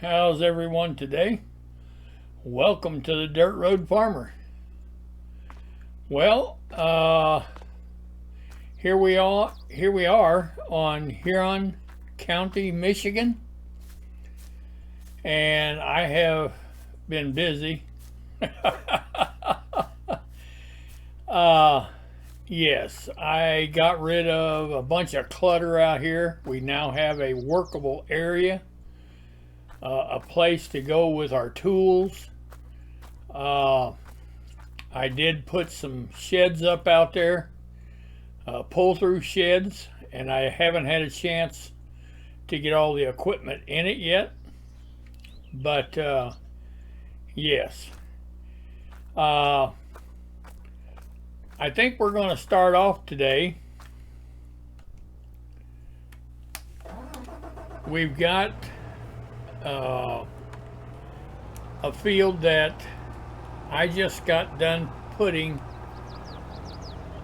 How's everyone today? Welcome to the Dirt Road Farmer. Well, here we are on Huron County, Michigan, and I have been busy. Yes, I got rid of a bunch of clutter out here. We now have a workable area, a place to go with our tools. I did put some sheds up out there, pull-through sheds, and I haven't had a chance to get all the equipment in it yet. But yes, I think we're going to start off today. We've got a field that I just got done putting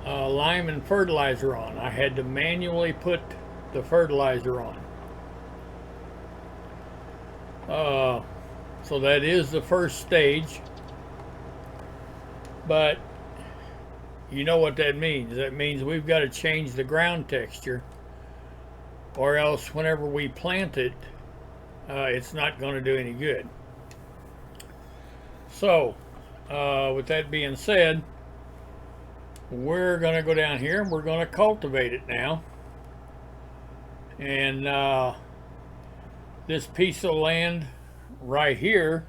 lime and fertilizer on. I had to manually put the fertilizer on. So that is the first stage. But you know what that means. That means we've got to change the ground texture, or else whenever we plant it, it's not going to do any good. So, with that being said, we're going to go down here and we're going to cultivate it now. And this piece of land right here,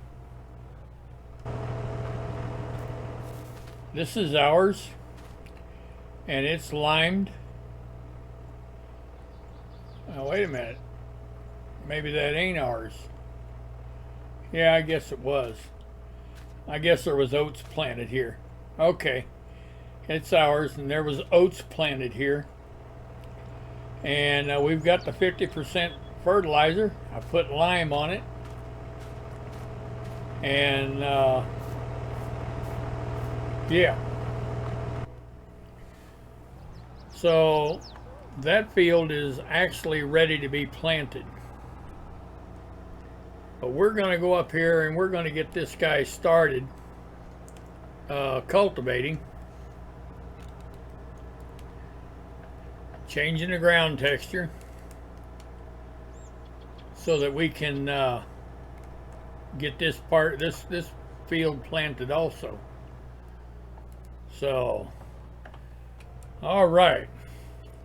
this is ours, and it's limed. Oh, wait a minute. Maybe that ain't ours. Yeah, I guess it was. I guess there was oats planted here. Okay, it's ours, and there was oats planted here. And we've got the 50% fertilizer. I put lime on it. And yeah. So that field is actually ready to be planted. But we're going to go up here and we're going to get this guy started cultivating. Changing the ground texture so that we can get this field planted also. So, all right,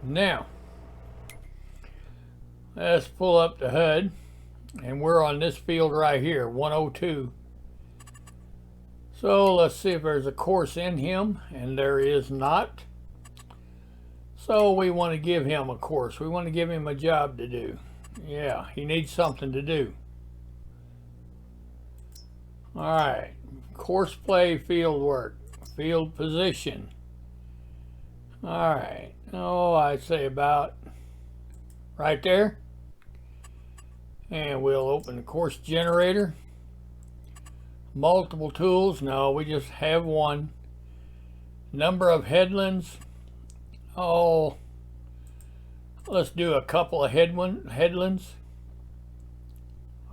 now let's pull up the HUD, and we're on this field right here, 102. So let's see if there's a course in him, and there is not. So we want to give him a course. We want to give him a job to do. Yeah, he needs something to do. All right, Courseplay field work, field position. All right, oh, I'd say about right there. And we'll open the course generator. Multiple tools, no, we just have one. Number of headlands, oh, let's do a couple of headlands.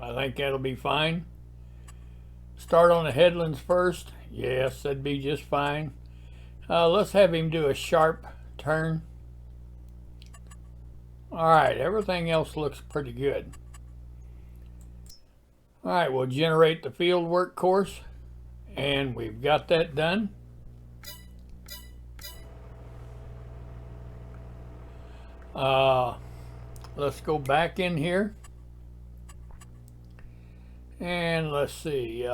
I think that'll be fine. Start on the headlands first. Yes, that'd be just fine. Let's have him do a sharp turn. All right, everything else looks pretty good. All right, we'll generate the field work course, and we've got that done. Let's go back in here. And let's see,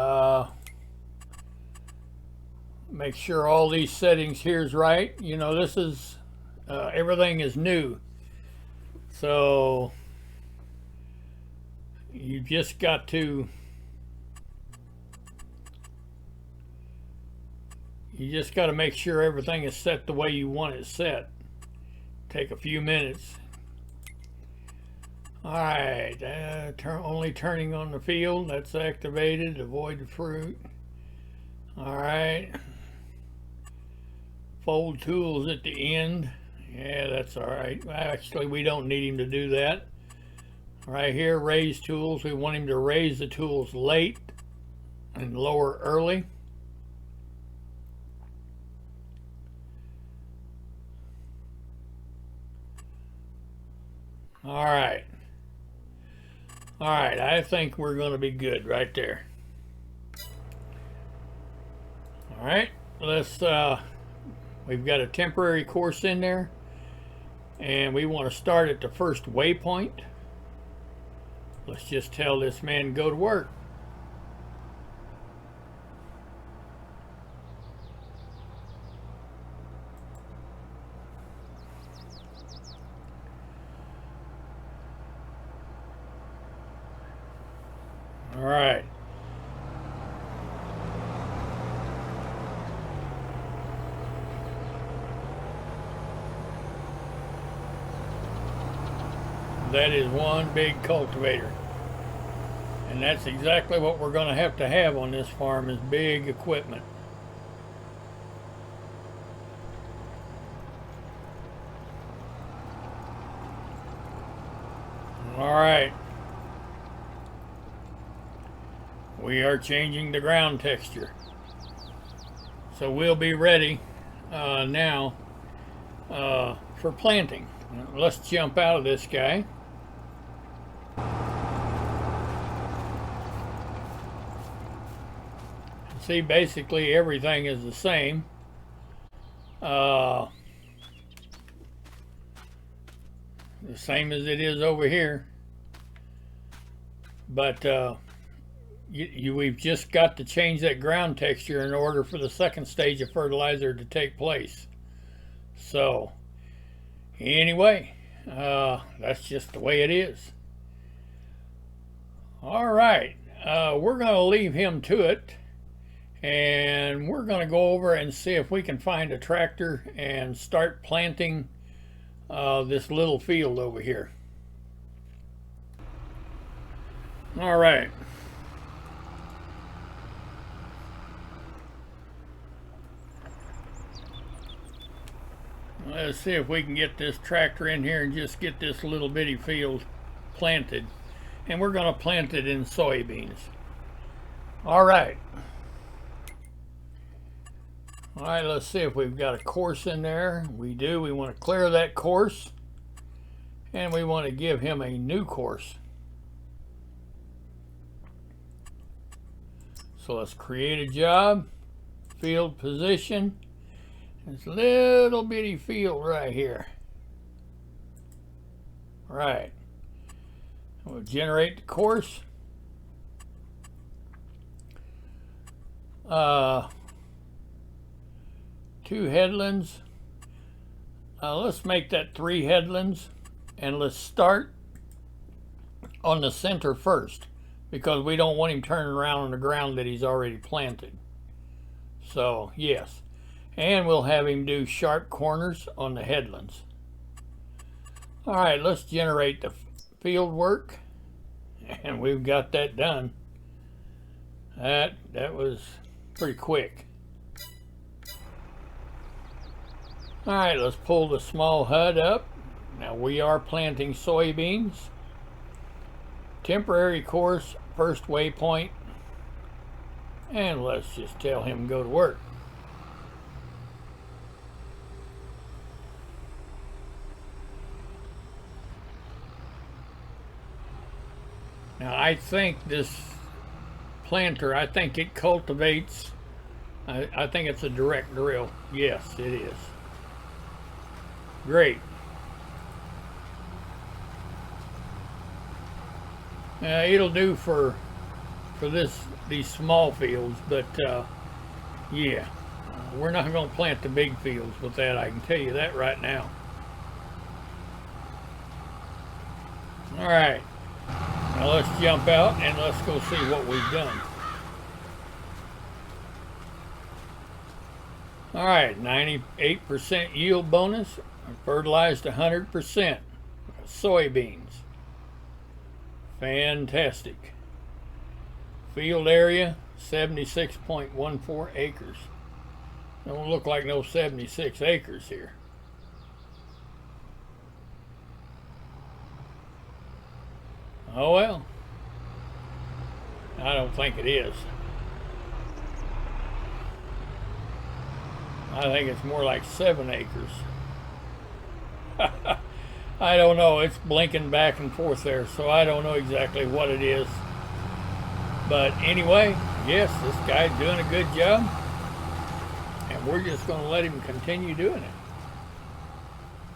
make sure all these settings here is right. You know, this is, everything is new. So you just got to, make sure everything is set the way you want it set. Take a few minutes. All right, only turning on the field, that's activated. Avoid the fruit. All right, fold tools at the end. Yeah, that's all right. Actually, we don't need him to do that. Right here, raise tools. We want him to raise the tools late and lower early. All right. All right, I think we're going to be good right there. All right, we've got a temporary course in there, and we want to start at the first waypoint. Let's just tell this man to go to work. All right. That is one big cultivator. And that's exactly what we're going to have on this farm, is big equipment. All right. We are changing the ground texture. So we'll be ready now for planting. Let's jump out of this guy. See, basically everything is the same. The same as it is over here. But we've just got to change that ground texture in order for the second stage of fertilizer to take place. So anyway, that's just the way it is. All right, we're going to leave him to it, and we're going to go over and see if we can find a tractor and start planting this little field over here. All right. Let's see if we can get this tractor in here and just get this little bitty field planted. And we're going to plant it in soybeans. All right. All right, let's see if we've got a course in there. We do. We want to clear that course. And we want to give him a new course. So let's create a job. Field position. This little bitty field right here. Right. We'll generate the course. 2 headlands. Let's make that 3 headlands, and let's start on the center first, because we don't want him turning around on the ground that he's already planted. So yes. And we'll have him do sharp corners on the headlands. All right, let's generate the field work. And we've got that done. That was pretty quick. All right, let's pull the small HUD up. Now we are planting soybeans. Temporary course, first waypoint. And let's just tell him to go to work. Now I think this planter, I think it cultivates, I think it's a direct drill. Yes, it is. Great. It'll do for these small fields, but yeah, we're not going to plant the big fields with that. I can tell you that right now. All right. Now let's jump out and let's go see what we've done. All right, 98% yield bonus, fertilized 100%. Soybeans. Fantastic. Field area, 76.14 acres. Don't look like no 76 acres here. Oh well. I don't think it is. I think it's more like 7 acres. I don't know. It's blinking back and forth there, so I don't know exactly what it is. But anyway, yes, this guy's doing a good job. And we're just going to let him continue doing it.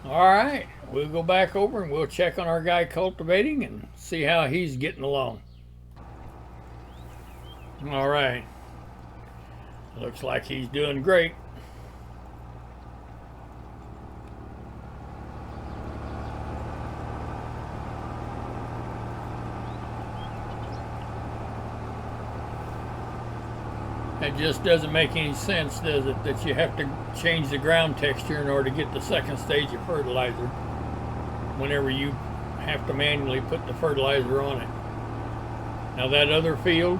All right. We'll go back over and we'll check on our guy cultivating and see how he's getting along. All right. Looks like he's doing great. It just doesn't make any sense, does it, that you have to change the ground texture in order to get the second stage of fertilizer whenever you have to manually put the fertilizer on it. Now that other field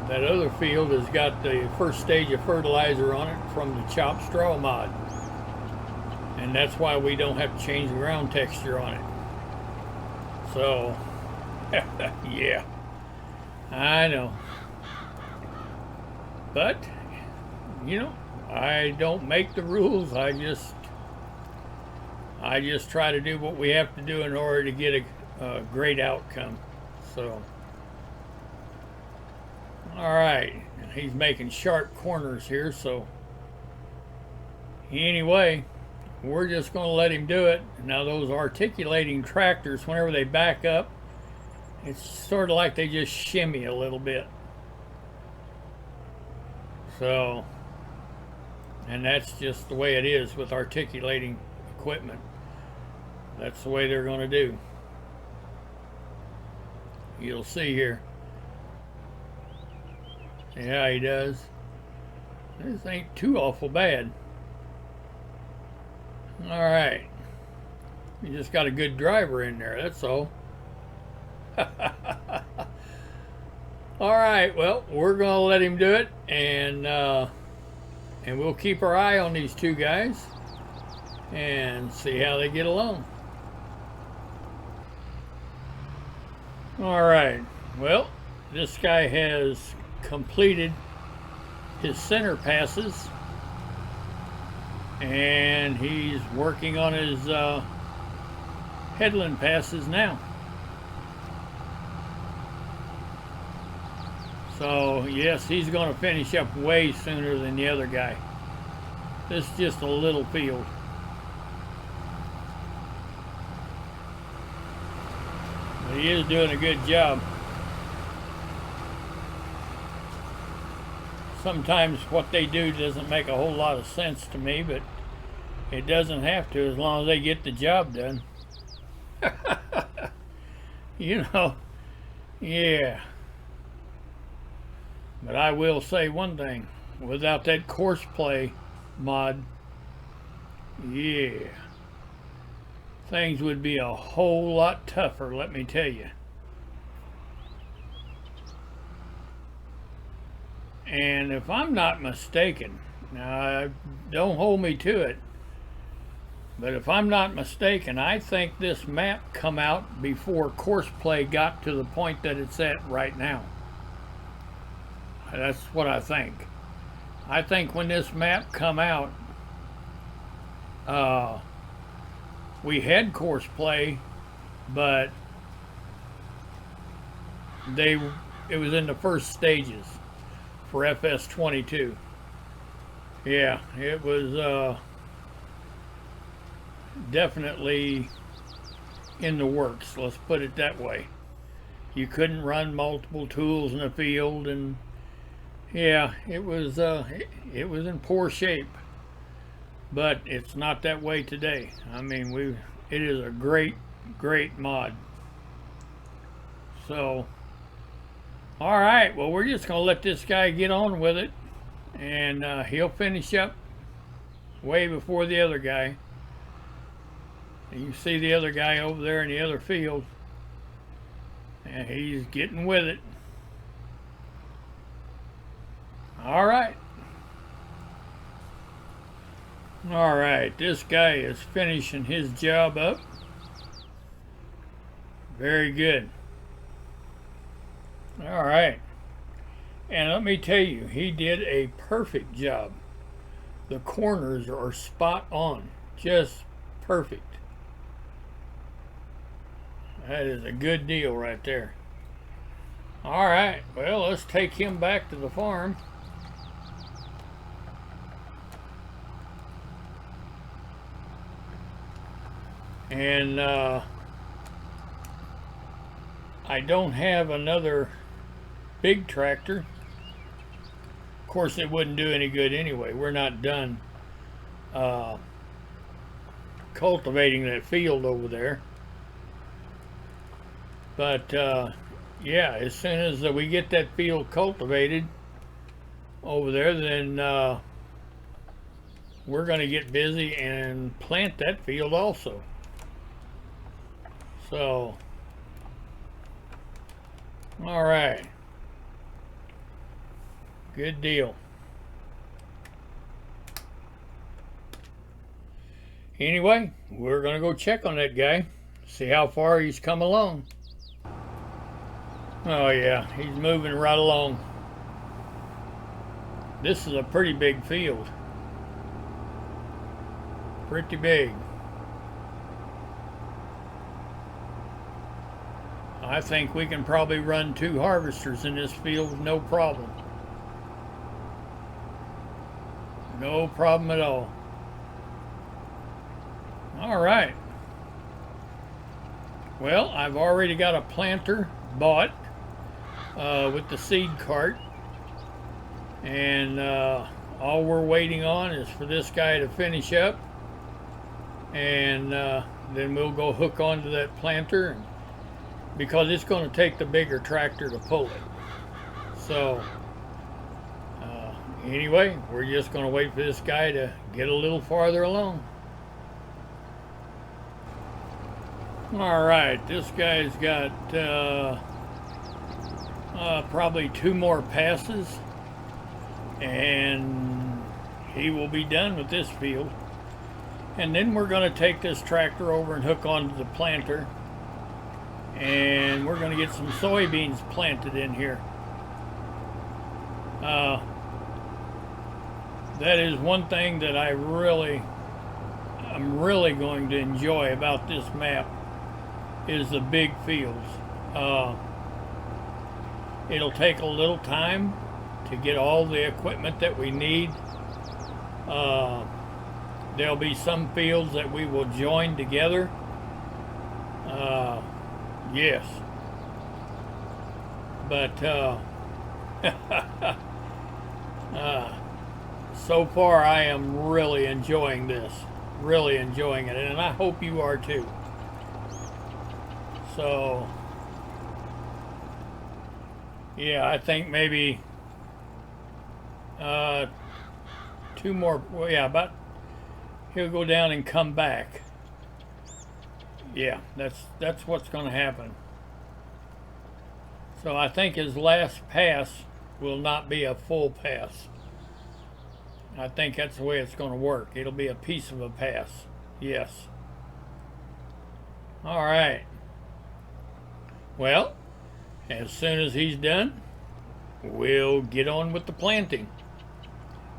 has got the first stage of fertilizer on it from the chopped straw mod. And that's why we don't have to change the ground texture on it. So, yeah, I know. But, you know, I don't make the rules. I just try to do what we have to do in order to get a great outcome. So, all right, he's making sharp corners here. So, anyway, we're just going to let him do it. Now, those articulating tractors, whenever they back up, it's sort of like they just shimmy a little bit. So, and that's just the way it is with articulating equipment. That's the way they're going to do. You'll see here. See how he does. This ain't too awful bad. All right. You just got a good driver in there, that's all. All right, well, we're going to let him do it, and we'll keep our eye on these two guys and see how they get along. All right, well, this guy has completed his center passes, and he's working on his headland passes now. So, yes, he's going to finish up way sooner than the other guy. This is just a little field. But he is doing a good job. Sometimes what they do doesn't make a whole lot of sense to me, but it doesn't have to as long as they get the job done. You know, yeah. But I will say one thing, without that Courseplay mod, yeah, things would be a whole lot tougher, let me tell you. And if I'm not mistaken, now don't hold me to it, but if I'm not mistaken, I think this map come out before Courseplay got to the point that it's at right now. That's what I think. I think when this map come out, we had Courseplay, but it was in the first stages for FS22. Yeah, it was definitely in the works, let's put it that way. You couldn't run multiple tools in the field, and yeah, it was in poor shape, but it's not that way today. I mean, it is a great mod. So, all right, well, we're just gonna let this guy get on with it, and he'll finish up way before the other guy. And you see the other guy over there in the other field, and he's getting with it. All right. All right, this guy is finishing his job up. Very good. All right. And let me tell you, he did a perfect job. The corners are spot on. Just perfect. That is a good deal right there. All right. Well, let's take him back to the farm. And I don't have another big tractor. Of course, it wouldn't do any good anyway. We're not done cultivating that field over there. But yeah, as soon as we get that field cultivated over there, then we're going to get busy and plant that field also. So, all right. Good deal. Anyway, we're going to go check on that guy, see how far he's come along. Oh yeah, he's moving right along. This is a pretty big field. Pretty big. I think we can probably run 2 harvesters in this field, no problem. No problem at all. All right. Well, I've already got a planter bought with the seed cart. And all we're waiting on is for this guy to finish up. And then we'll go hook onto that planter, because it's going to take the bigger tractor to pull it. So anyway, we're just going to wait for this guy to get a little farther along. All right, this guy's got probably 2 more passes, and he will be done with this field. And then we're going to take this tractor over and hook onto the planter, and we're going to get some soybeans planted in here. That is one thing that I'm really going to enjoy about this map, is the big fields. It'll take a little time to get all the equipment that we need. There'll be some fields that we will join together. Yes. But so far I am really enjoying this. Really enjoying it, and I hope you are too. So yeah, I think maybe 2 more, well, yeah, about, he'll go down and come back. Yeah, that's what's going to happen. So I think his last pass will not be a full pass. I think that's the way it's going to work. It'll be a piece of a pass. Yes. All right. Well, as soon as he's done, we'll get on with the planting.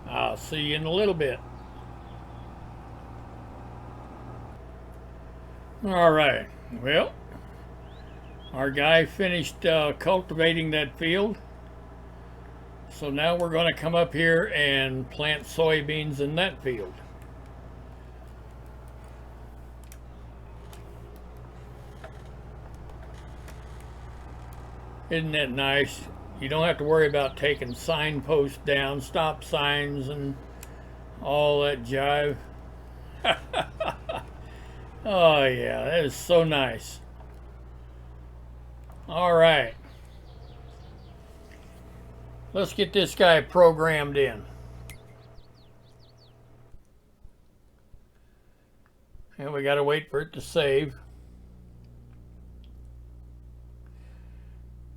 I'll see you in a little bit. All right. Well, our guy finished cultivating that field. So now we're going to come up here and plant soybeans in that field. Isn't that nice? You don't have to worry about taking signposts down, stop signs, and all that jive. Oh yeah, that is so nice. All right. Let's get this guy programmed in. And we got to wait for it to save.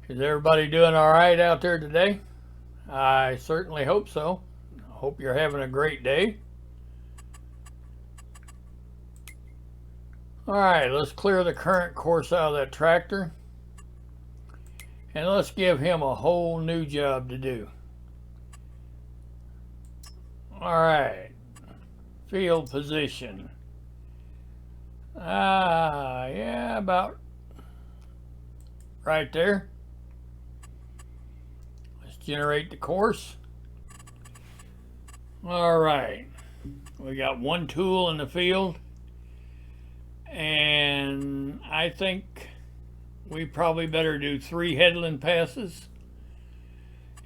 Is everybody doing all right out there today? I certainly hope so. I hope you're having a great day. All right, let's clear the current course out of that tractor. And let's give him a whole new job to do. All right, field position. Yeah, about right there. Let's generate the course. All right, we got one tool in the field, and I think we probably better do 3 headland passes,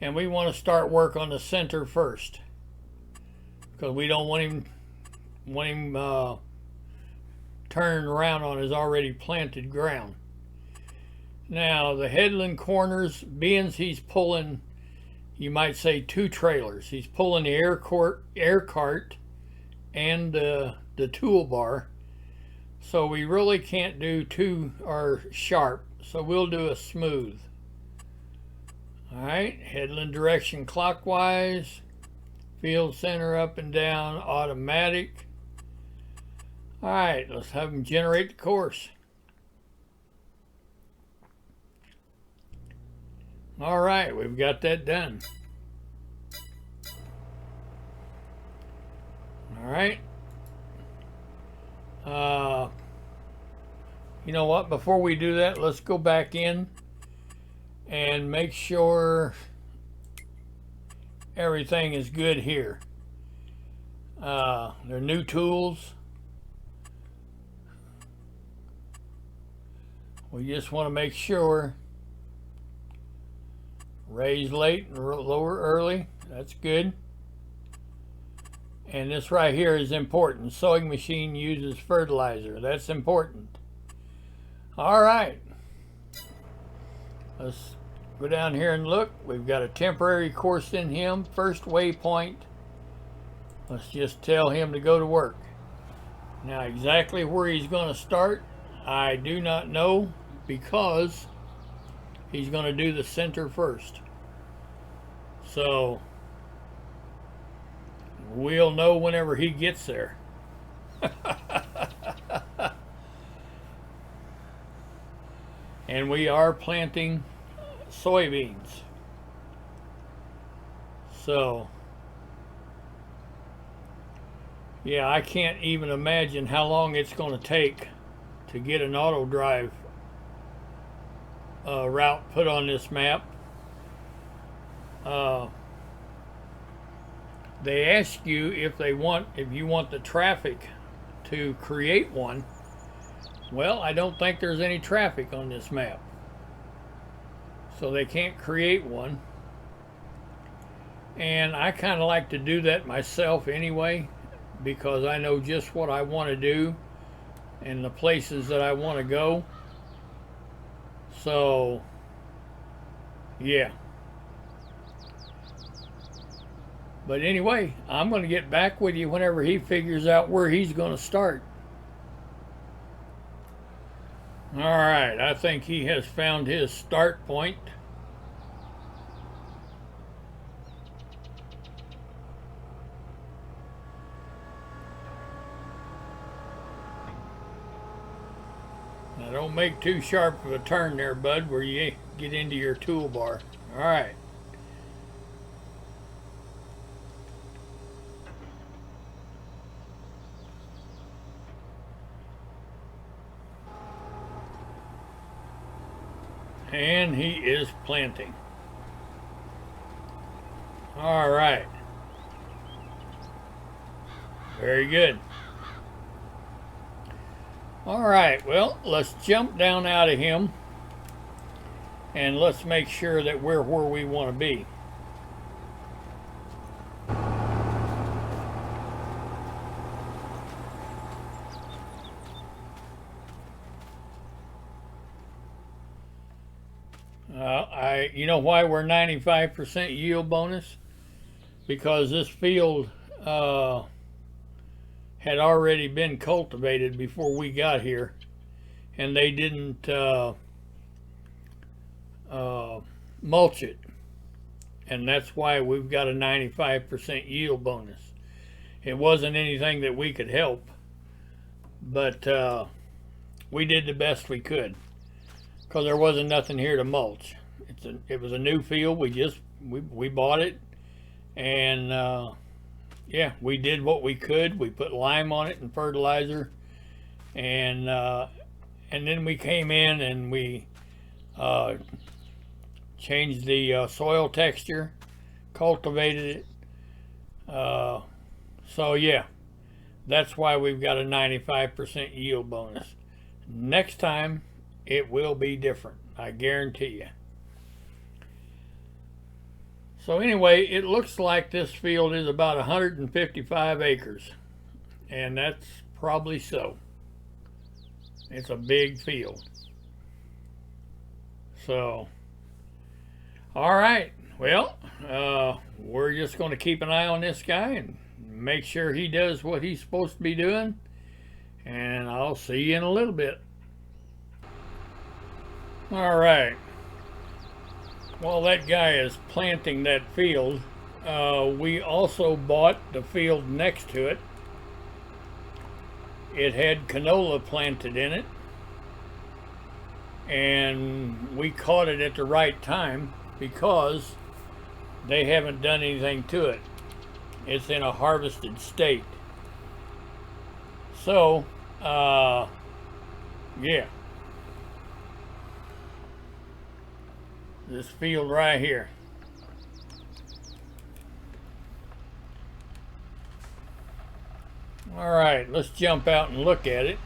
and we want to start work on the center first because we don't want him turning around on his already planted ground. Now the headland corners, being he's pulling, you might say 2 trailers. He's pulling the air cart and the toolbar, so we really can't do 2 or sharp. So we'll do a smooth. All right, headland direction clockwise, field center up and down automatic. All right, let's have him generate the course. All right, we've got that done. All right. You know what? Before we do that, let's go back in and make sure everything is good here. They're new tools. We just want to make sure. Raise late and lower early. That's good. And this right here is important. Sowing machine uses fertilizer. That's important. All right. Let's go down here and look. We've got a temporary course in him. First waypoint. Let's just tell him to go to work. Now exactly where he's going to start, I do not know, because he's going to do the center first. So we'll know whenever he gets there. And we are planting soybeans. So yeah, I can't even imagine how long it's going to take to get an auto drive route put on this map. They ask you if you want the traffic to create one. Well, I don't think there's any traffic on this map, so they can't create one. And I kind of like to do that myself anyway, because I know just what I want to do and the places that I want to go. So yeah. But anyway, I'm going to get back with you whenever he figures out where he's going to start. All right, I think he has found his start point. Now don't make too sharp of a turn there, bud, where you get into your toolbar. All right. And he is planting. All right. Very good. All right, well, let's jump down out of him and let's make sure that we're where we want to be. You know why we're 95% yield bonus? Because this field had already been cultivated before we got here, and they didn't mulch it, and that's why we've got a 95% yield bonus. It wasn't anything that we could help, but we did the best we could, because there wasn't nothing here to mulch. it was a new field. We bought it, and yeah, we did what we could. We put lime on it and fertilizer, and then we came in and we changed the soil texture, cultivated it. So yeah, that's why we've got a 95% yield bonus. Next time, it will be different, I guarantee you. So anyway, it looks like this field is about 155 acres, and that's probably so. It's a big field. So, all right, well, we're just going to keep an eye on this guy and make sure he does what he's supposed to be doing, and I'll see you in a little bit. All right. While that guy is planting that field, we also bought the field next to it. It had canola planted in it, and we caught it at the right time because they haven't done anything to it. It's in a harvested state. So, yeah. This field right here. All right, let's jump out and look at it.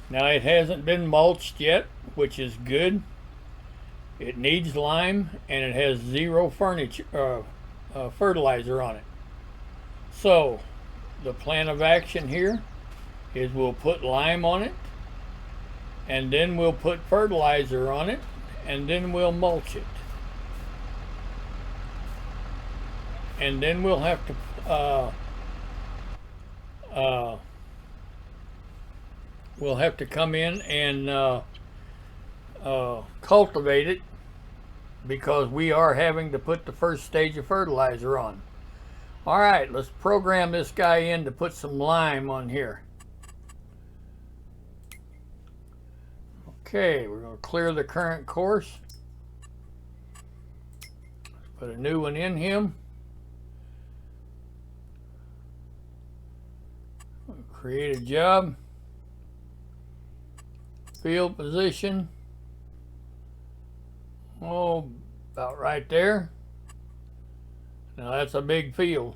Now, it hasn't been mulched yet, which is good. It needs lime, and it has zero fertilizer on it. So, the plan of action here is we'll put lime on it, and then we'll put fertilizer on it, and then we'll mulch it. And then we'll have to come in and cultivate it, because we are having to put the first stage of fertilizer on. All right, let's program this guy in to put some lime on here. Okay, we're going to clear the current course. Put a new one in him. Create a job. Field position. Oh, about right there. Now that's a big field.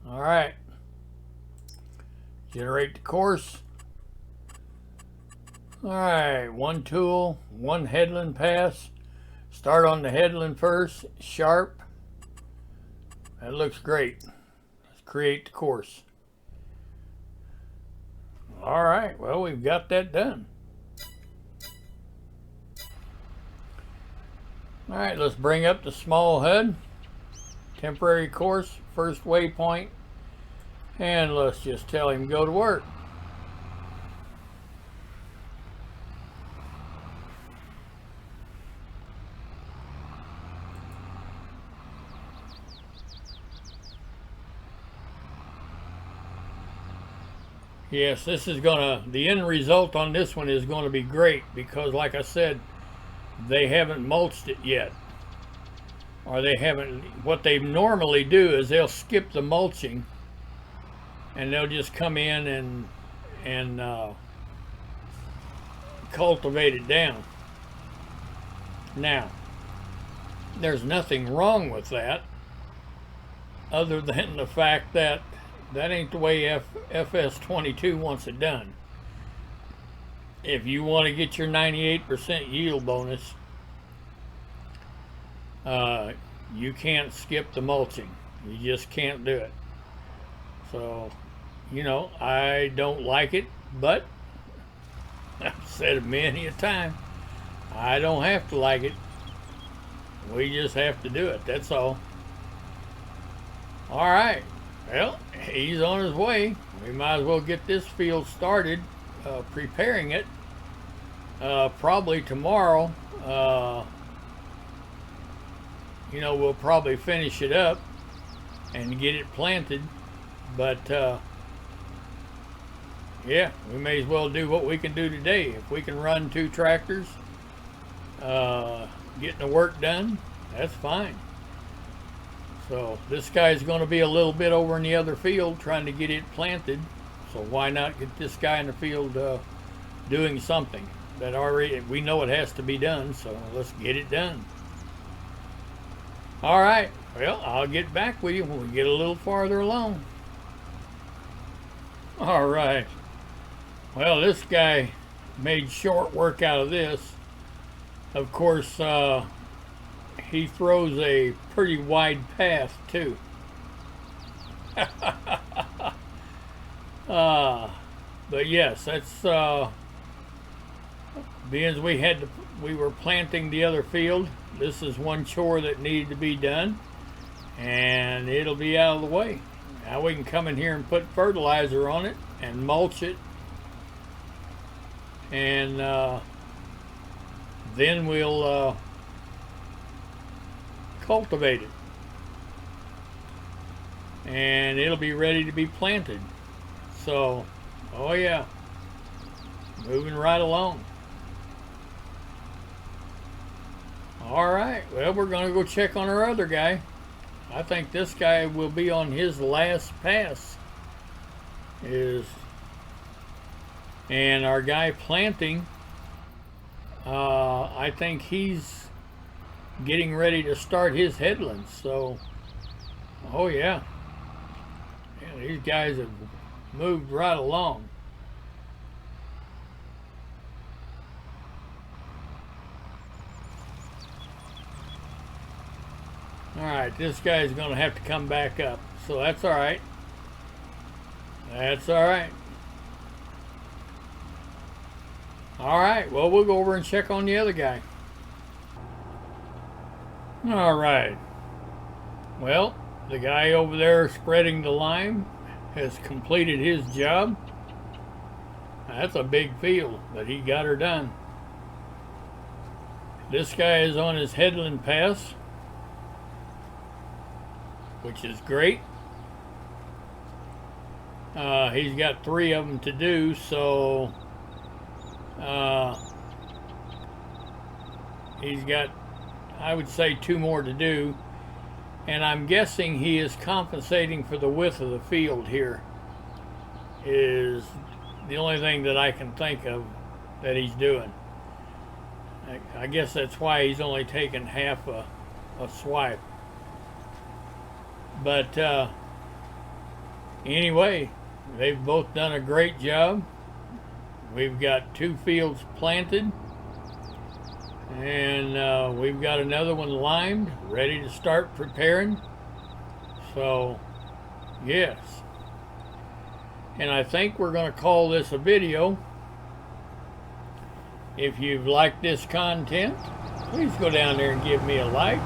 All right. Generate the course. All right, one tool, one headland pass. Start on the headland first, sharp. That looks great. Let's create the course. All right, well, we've got that done. All right, let's bring up the small HUD. Temporary course, first waypoint. And let's just tell him go to work. Yes, this is the end result on this one is gonna be great, because like I said, they haven't mulched it yet. Or they haven't, what they normally do is they'll skip the mulching and they'll just come in and cultivate it down. Now, there's nothing wrong with that, other than the fact that that ain't the way FS22 wants it done. If you want to get your 98% yield bonus, you can't skip the mulching. You just can't do it. So, you know, I don't like it, but I've said it many a time. I don't have to like it. We just have to do it, that's all. All right. Well, he's on his way. We might as well get this field started, preparing it. Probably tomorrow, you know, we'll probably finish it up and get it planted. But yeah, we may as well do what we can do today. If we can run 2 tractors, getting the work done, that's fine. So this guy's going to be a little bit over in the other field trying to get it planted. So why not get this guy in the field doing something that already we know it has to be done. So let's get it done. All right. Well, I'll get back with you when we get a little farther along. All right. Well, this guy made short work out of this. Of course, he throws a pretty wide path too. But yes, that's being as we were planting the other field. This is one chore that needed to be done, and it'll be out of the way. Now we can come in here and put fertilizer on it and mulch it, and then we'll cultivate it, and it'll be ready to be planted. So, oh yeah, moving right along. All right, well, we're gonna go check on our other guy. I think this guy will be on his last pass. And our guy planting, I think he's getting ready to start his headlands. So, oh yeah, these guys have moved right along. All right, this guy's going to have to come back up, so that's all right. That's all right. All right, well, we'll go over and check on the other guy. All right. Well, the guy over there spreading the lime has completed his job. That's a big field, but he got her done. This guy is on his headland pass, which is great. He's got 3 of them to do, so he's got, I would say, 2 more to do. And I'm guessing he is compensating for the width of the field here, is the only thing that I can think of that he's doing. I guess that's why he's only taken half a swipe. But anyway, they've both done a great job. We've got 2 fields planted, and we've got another one limed, ready to start preparing. So, yes. And I think we're going to call this a video. If you've liked this content, please go down there and give me a like.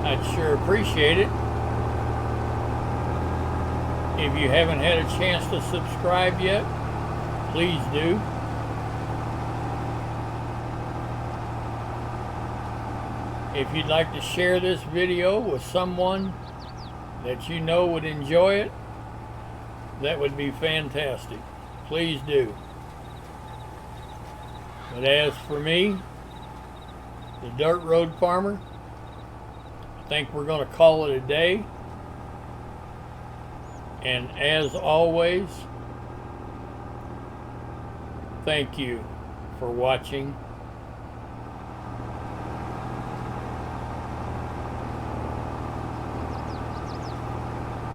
I'd sure appreciate it. If you haven't had a chance to subscribe yet, please do. If you'd like to share this video with someone that you know would enjoy it, that would be fantastic. Please do. But as for me, the Dirt Road Farmer, I think we're going to call it a day. And as always, thank you for watching